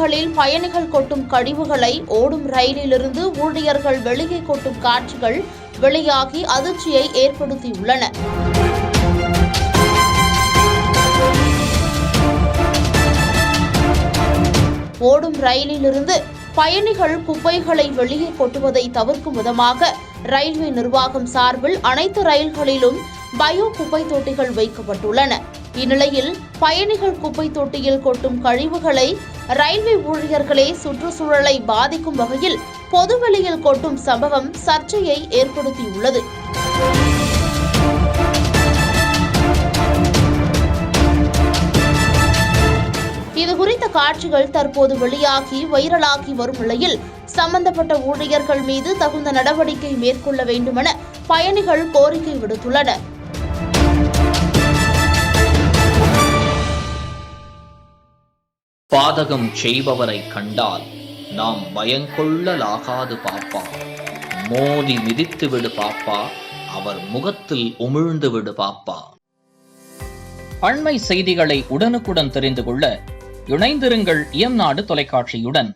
ரயில்களில் பயணிகள் கொட்டும் கழிவுகளை ஓடும் ரயிலிலிருந்து ஊழியர்கள் வெளியே கொட்டும் காட்சிகள் வெளியாகி அதிர்ச்சியை ஏற்படுத்தியுள்ளன. ஓடும் ரயிலிலிருந்து பயணிகள் குப்பைகளை வெளியே கொட்டுவதை தவிர்க்கும் விதமாக ரயில்வே நிர்வாகம் சார்பில் அனைத்து ரயில்களிலும் பயோ குப்பை தொட்டிகள் வைக்கப்பட்டுள்ளன. இந்நிலையில் பயணிகள் குப்பை தொட்டியில் கொட்டும் கழிவுகளை ரயில்வே ஊழியர்களே சுற்றுச்சூழலை பாதிக்கும் வகையில் பொதுவெளியில் கொட்டும் சம்பவம் சர்ச்சையை ஏற்படுத்தியுள்ளது. இதுகுறித்த காட்சிகள் தற்போது வெளியாகி வைரலாகி வரும் நிலையில் சம்பந்தப்பட்ட ஊழியர்கள் மீது தகுந்த நடவடிக்கை மேற்கொள்ள வேண்டுமென பயணிகள் கோரிக்கை விடுத்துள்ளனர். பாதகம் செய்பவரை கண்டால் நாம் பயங்கொள்ளலாகாது பாப்பா, மோதி மிதித்து விடு பாப்பா, அவர் முகத்தில் உமிழ்ந்து விடு பாப்பா. அண்மை செய்திகளை உடனுக்குடன் தெரிந்து கொள்ள இணைந்திருங்கள் இயம்நாடு தொலைக்காட்சியுடன்.